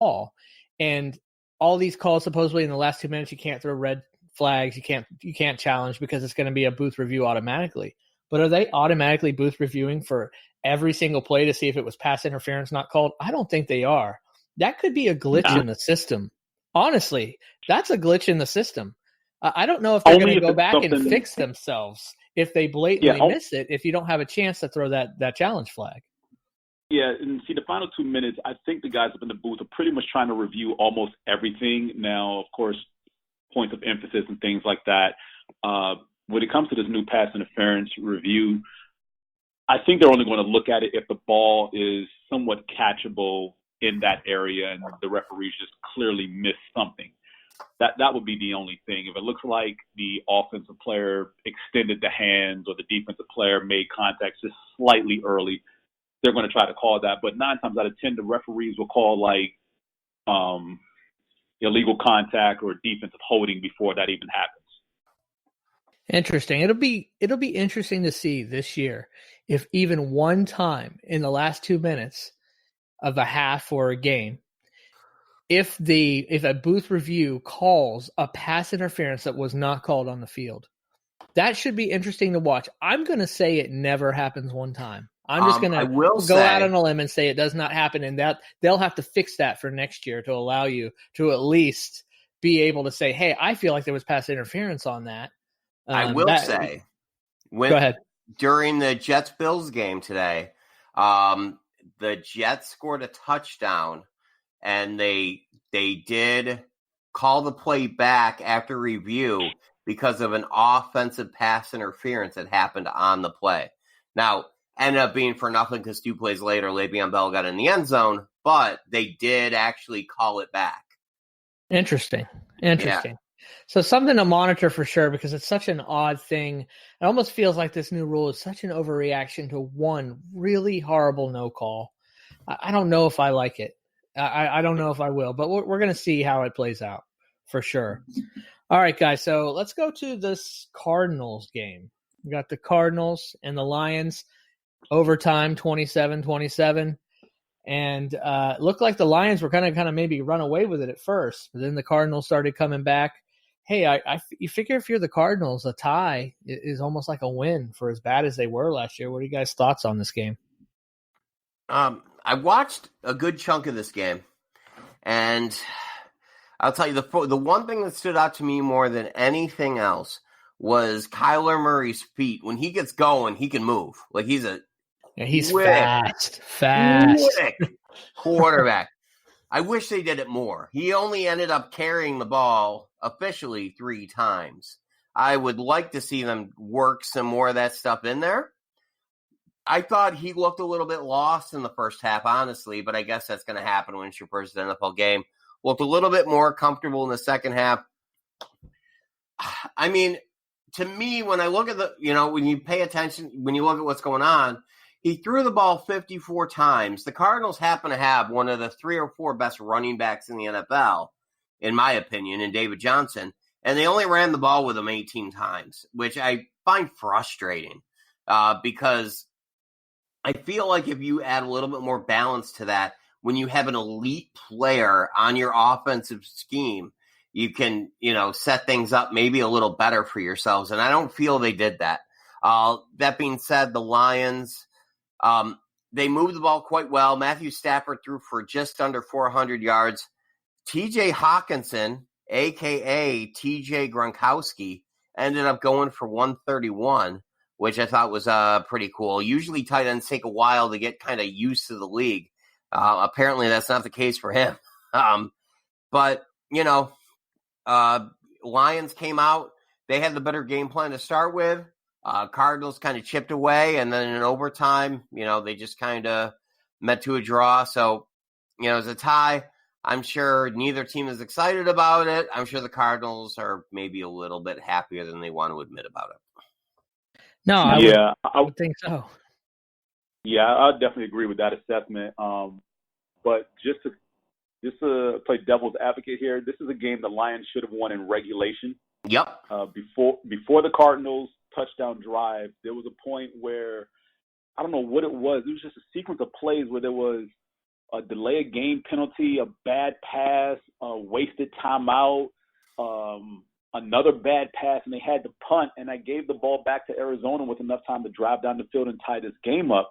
call. And all these calls, supposedly in the last 2 minutes, you can't throw red flags, you can't challenge because it's going to be a booth review automatically. But are they automatically booth reviewing for every single play to see if it was pass interference not called? I don't think they are. That could be a glitch in the system. Honestly, that's a glitch in the system. I don't know if they're going to go back and fix themselves if they blatantly miss it, if you don't have a chance to throw that challenge flag. Yeah, and see, the final 2 minutes, I think the guys up in the booth are pretty much trying to review almost everything. Now, of course, points of emphasis and things like that. When it comes to this new pass interference review, I think they're only going to look at it if the ball is somewhat catchable in that area and the referees just clearly missed something. That would be the only thing. If it looks like the offensive player extended the hands or the defensive player made contact just slightly early, they're going to try to call that. But 9 times out of 10, the referees will call like illegal contact or defensive holding before that even happens. Interesting. It'll be interesting to see this year if even one time in the last 2 minutes of a half or a game, if a booth review calls a pass interference that was not called on the field. That should be interesting to watch. I'm going to say it never happens one time. I'm just going to go out on a limb and say it does not happen, and that they'll have to fix that for next year to allow you to at least be able to say, hey, I feel like there was pass interference on that. I will say, go ahead. During the Jets-Bills game today, the Jets scored a touchdown, and they did call the play back after review because of an offensive pass interference that happened on the play. Now, ended up being for nothing because 2 plays later, Le'Veon Bell got in the end zone, but they did actually call it back. Interesting. Yeah. So something to monitor for sure, because it's such an odd thing. It almost feels like this new rule is such an overreaction to one really horrible no call. I don't know if I like it. I don't know if I will, but we're going to see how it plays out for sure. All right, guys. So let's go to this Cardinals game. We got the Cardinals and the Lions overtime 27-27. And it looked like the Lions were kind of maybe run away with it at first, but then the Cardinals started coming back. Hey, you figure if you're the Cardinals, a tie is almost like a win for as bad as they were last year. What are you guys' thoughts on this game? I watched a good chunk of this game, and I'll tell you, the one thing that stood out to me more than anything else was Kyler Murray's feet. When he gets going, he can move. Like he's fast quarterback. I wish they did it more. He only ended up carrying the ball officially 3 times. I would like to see them work some more of that stuff in there. I thought he looked a little bit lost in the first half, honestly, but I guess that's going to happen when it's your first NFL game. Looked a little bit more comfortable in the second half. I mean, to me, when I look at when you pay attention, when you look at what's going on, he threw the ball 54 times. The Cardinals happen to have one of the 3 or 4 best running backs in the NFL, in my opinion, in David Johnson. And they only ran the ball with him 18 times, which I find frustrating because I feel like if you add a little bit more balance to that, when you have an elite player on your offensive scheme, you can, set things up maybe a little better for yourselves. And I don't feel they did that. That being said, the Lions, they moved the ball quite well. Matthew Stafford threw for just under 400 yards. TJ Hawkinson, a.k.a. TJ Gronkowski, ended up going for 131, which I thought was pretty cool. Usually tight ends take a while to get kind of used to the league. Apparently that's not the case for him. But, Lions came out. They had the better game plan to start with. Cardinals kind of chipped away, and then in overtime, they just kind of met to a draw. So, it's a tie. I'm sure neither team is excited about it. I'm sure the Cardinals are maybe a little bit happier than they want to admit about it. No, I would think so. Yeah, I definitely agree with that assessment. But just to play devil's advocate here, this is a game the Lions should have won in regulation. Yep. Before the Cardinals touchdown drive, there was a point where I don't know what it was. It was just a sequence of plays where there was a delay of game penalty, a bad pass, a wasted timeout, another bad pass, and they had to punt, and I gave the ball back to Arizona with enough time to drive down the field and tie this game up.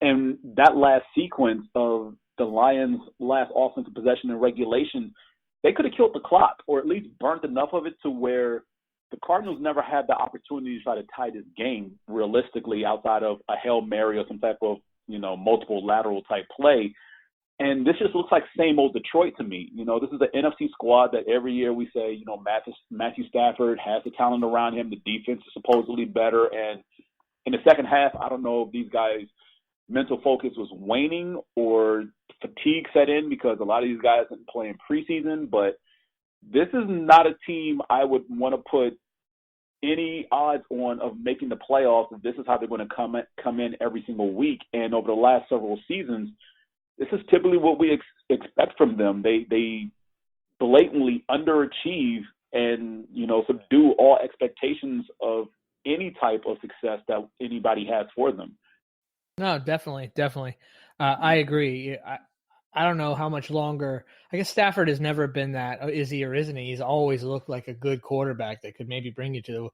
And that last sequence of the Lions' last offensive possession in regulation, they could have killed the clock or at least burnt enough of it to where the Cardinals never had the opportunity to try to tie this game realistically outside of a Hail Mary or some type of, multiple lateral type play. And this just looks like same old Detroit to me. This is an NFC squad that every year we say, Matthew Stafford has the talent around him. The defense is supposedly better. And in the second half, I don't know if these guys' mental focus was waning or fatigue set in because a lot of these guys didn't play in preseason. But this is not a team I would want to put any odds on of making the playoffs if this is how they're going to come in every single week. And over the last several seasons, this is typically what we expect from them. They blatantly underachieve and, subdue all expectations of any type of success that anybody has for them. No, definitely. I agree. I don't know how much longer. I guess Stafford has never been that, is he or isn't he? He's always looked like a good quarterback that could maybe bring you to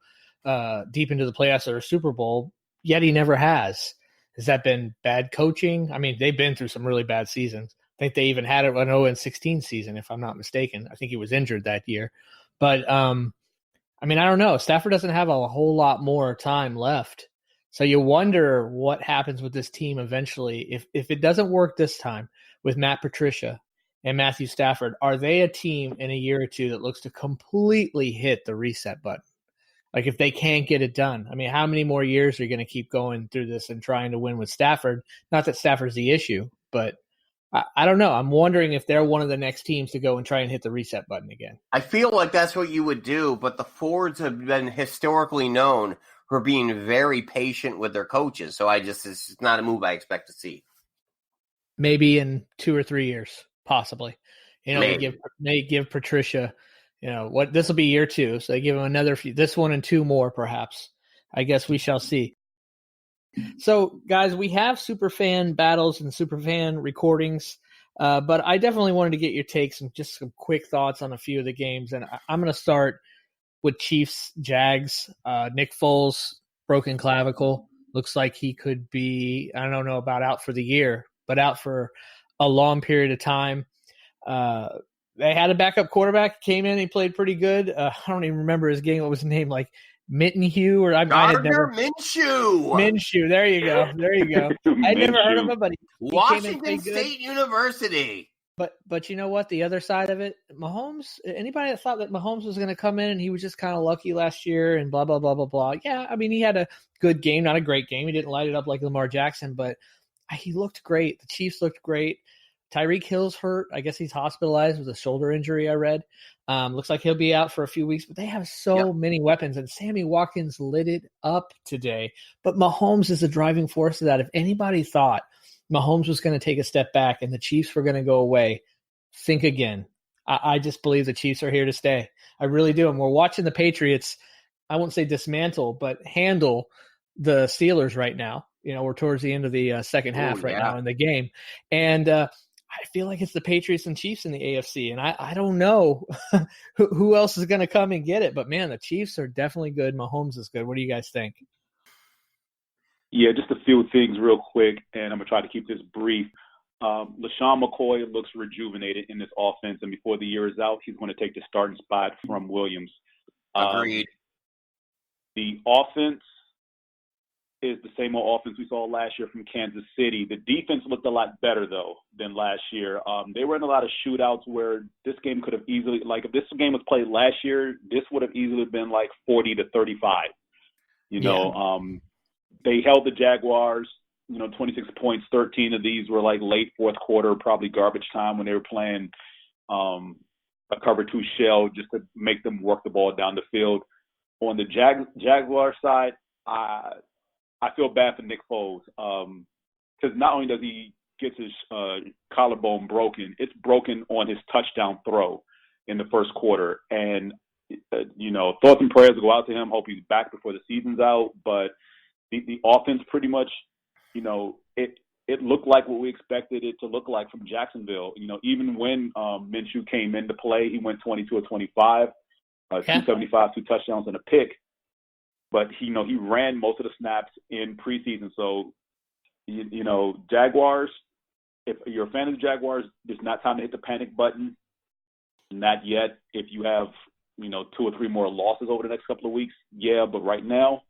deep into the playoffs or a Super Bowl, yet he never has. Has that been bad coaching? I mean, they've been through some really bad seasons. I think they even had an 0-16 season, if I'm not mistaken. I think he was injured that year. But, I don't know. Stafford doesn't have a whole lot more time left. So you wonder what happens with this team eventually. If it doesn't work this time with Matt Patricia and Matthew Stafford, are they a team in a year or two that looks to completely hit the reset button? Like if they can't get it done, how many more years are you going to keep going through this and trying to win with Stafford? Not that Stafford's the issue, but I don't know. I'm wondering if they're one of the next teams to go and try and hit the reset button again. I feel like that's what you would do, but the Fords have been historically known for being very patient with their coaches. So it's not a move I expect to see. Maybe in 2 or 3 years, possibly. They give Patricia, this will be year 2. So they give him another few, this one and 2 more, perhaps. I guess we shall see. So, guys, we have SuperFan battles and SuperFan recordings, but I definitely wanted to get your takes and just some quick thoughts on a few of the games. And I'm going to start with Chiefs-Jags. Nick Foles, broken clavicle. Looks like he could be, I don't know about out for the year, but out for a long period of time. They had a backup quarterback, came in, he played pretty good. I don't even remember his game. What was his name? Like Mittenhugh or Gardner Minshew. Minshew. There you go. I'd never heard of him, but he Washington State University. But you know what? The other side of it, Mahomes. Anybody that thought that Mahomes was going to come in and he was just kind of lucky last year and blah blah blah blah blah. Yeah, he had a good game, not a great game. He didn't light it up like Lamar Jackson, but he looked great. The Chiefs looked great. Tyreek Hill's hurt. I guess he's hospitalized with a shoulder injury, I read. Looks like he'll be out for a few weeks, but they have so many weapons, and Sammy Watkins lit it up today. But Mahomes is the driving force of that. If anybody thought Mahomes was going to take a step back and the Chiefs were going to go away, think again. I just believe the Chiefs are here to stay. I really do. And we're watching the Patriots, I won't say dismantle, but handle the Steelers right now. We're towards the end of the second half now in the game. And I feel like it's the Patriots and Chiefs in the AFC. And I don't know who else is going to come and get it. But, man, the Chiefs are definitely good. Mahomes is good. What do you guys think? Yeah, just a few things real quick, and I'm going to try to keep this brief. LaShawn McCoy looks rejuvenated in this offense, and before the year is out, he's going to take the starting spot from Williams. Agreed. The offense is the same old offense we saw last year from Kansas City. The defense looked a lot better, though, than last year. They were in a lot of shootouts where this game could have easily – like if this game was played last year, this would have easily been like 40-35, They held the Jaguars, 26 points. 13 of these were like late fourth quarter, probably garbage time when they were playing a cover 2 shell just to make them work the ball down the field. On the Jaguar side, I feel bad for Nick Foles because not only does he get his collarbone broken, it's broken on his touchdown throw in the first quarter. And, thoughts and prayers go out to him. Hope he's back before the season's out. But the offense pretty much, it it looked like what we expected it to look like from Jacksonville. Even when Minshew came into play, he went 22 or 25, 275, 2 touchdowns and a pick. But he ran most of the snaps in preseason. So, Jaguars, if you're a fan of the Jaguars, it's not time to hit the panic button. Not yet. If you have, 2 or 3 more losses over the next couple of weeks, yeah. But right now,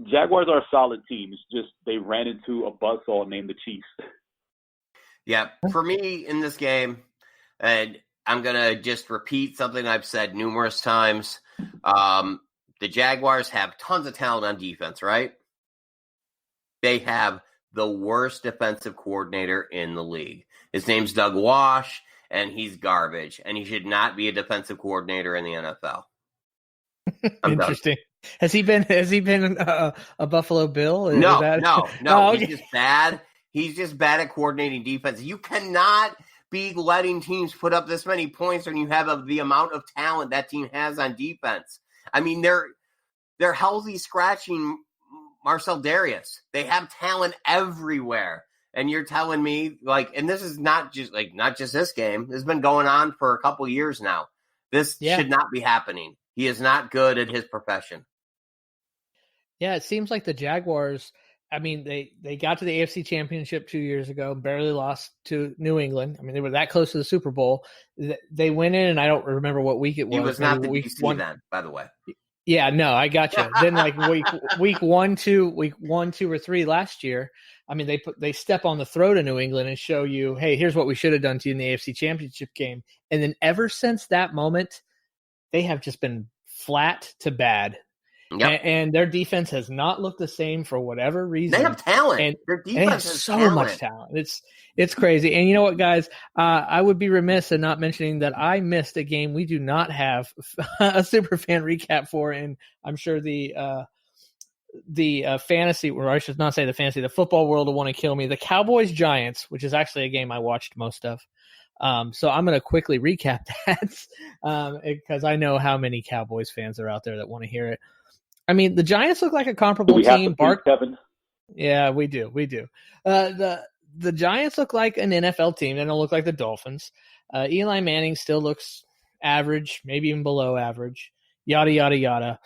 Jaguars are a solid team. It's just they ran into a buzzsaw named the Chiefs. Yeah, for me in this game, and I'm going to just repeat something I've said numerous times. The Jaguars have tons of talent on defense, right? They have the worst defensive coordinator in the league. His name's Doug Wash, and he's garbage, and he should not be a defensive coordinator in the NFL. Interesting. Done. Has he been a Buffalo Bill? No. Oh, okay. He's just bad. He's just bad at coordinating defense. You cannot be letting teams put up this many points when you have the amount of talent that team has on defense. I mean, they're healthy scratching Marcel Darius. They have talent everywhere. And you're telling me, and this is not just this game. This has been going on for a couple years now. This should not be happening. He is not good at his profession. Yeah, it seems like the Jaguars, I mean, they got to the AFC Championship 2 years ago, barely lost to New England. I mean, they were that close to the Super Bowl. They went in, and I don't remember what week it was. He was not the week DC one then, by the way. Yeah, no, I got you. Then week 1, 2 or 3 last year, I mean, they step on the throat of New England and show you, hey, here's what we should have done to you in the AFC Championship game. And then ever since that moment, they have just been flat to bad. Yep. And their defense has not looked the same for whatever reason. They have talent. And their defense has so talent. Much talent. It's crazy. And you know what, guys? I would be remiss in not mentioning that I missed a game we do not have a SuperFan recap for, and I'm sure the fantasy, or I should not say the fantasy, the football world will want to kill me. The Cowboys Giants, which is actually a game I watched most of. So I'm going to quickly recap that because I know how many Cowboys fans are out there that want to hear it. I mean, the Giants look like a comparable team. Kevin. Yeah, we do. The Giants look like an NFL team. They don't look like the Dolphins. Eli Manning still looks average, maybe even below average. Yada yada yada.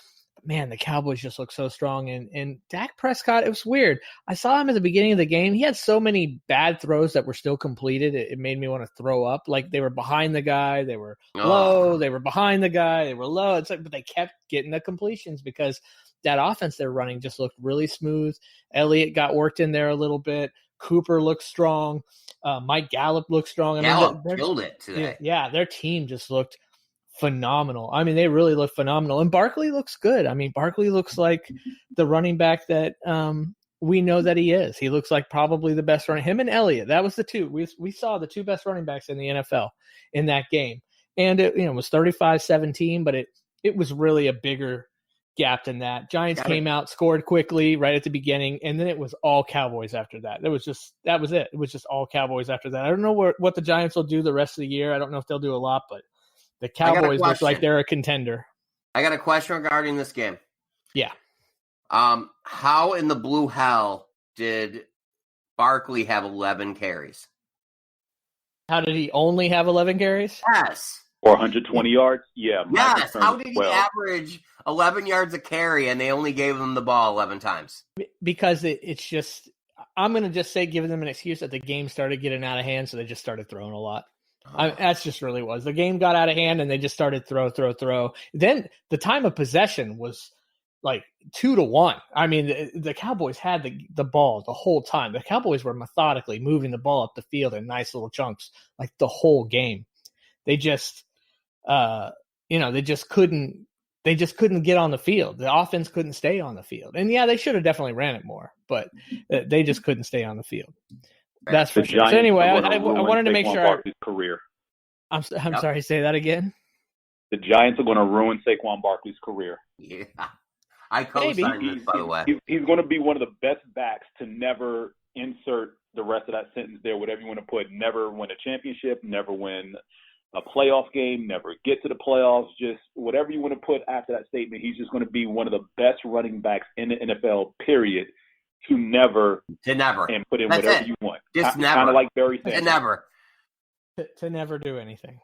Man, the Cowboys just look so strong. And Dak Prescott, it was weird. I saw him at the beginning of the game. He had so many bad throws that were still completed. It made me want to throw up. Like they were behind the guy. They were low. They were behind the guy. They were low. It's like, but they kept getting the completions because that offense they're running just looked really smooth. Elliott got worked in there a little bit. Cooper looks strong. Mike Gallup looks strong. Gallup killed it today. Yeah, their team just looked phenomenal. I mean, they really look phenomenal. And Barkley looks good. I mean, Barkley looks like the running back that we know that he is. He looks like probably the best running. Him and Elliott, that was the two. We saw the two best running backs in the NFL in that game. And it was 35-17, but it was really a bigger gap than that. Giants came out, scored quickly right at the beginning, and then it was all Cowboys after that. That was it. It was just all Cowboys after that. I don't know what the Giants will do the rest of the year. I don't know if they'll do a lot, but the Cowboys look like they're a contender. I got a question regarding this game. Yeah. How in the blue hell did Barkley have 11 carries? How did he only have 11 carries? Yes. Or 120 yards? Yeah. Yes. How did he average 11 yards a carry and they only gave him the ball 11 times? Because it's just – I'm going to just say giving them an excuse that the game started getting out of hand, so they just started throwing a lot. That's just really was. The game got out of hand, and they just started throw. Then the time of possession was like 2-1. I mean, the Cowboys had the ball the whole time. The Cowboys were methodically moving the ball up the field in nice little chunks, like the whole game. They just, they just couldn't get on the field. The offense couldn't stay on the field. And yeah, they should have definitely ran it more, but they just couldn't stay on the field. That's for sure. So anyway, I wanted to make sure. Career. I'm sorry. Say that again. The Giants are going to ruin Saquon Barkley's career. Yeah, I co-signed this, by the way. He's going to be one of the best backs to never insert the rest of that sentence there. Whatever you want to put. Never win a championship. Never win a playoff game. Never get to the playoffs. Just whatever you want to put after that statement. He's just going to be one of the best running backs in the NFL. Period. to never and put in That's whatever it. you want. Just Kind never. of like Barry To Sanders. never. To never do anything.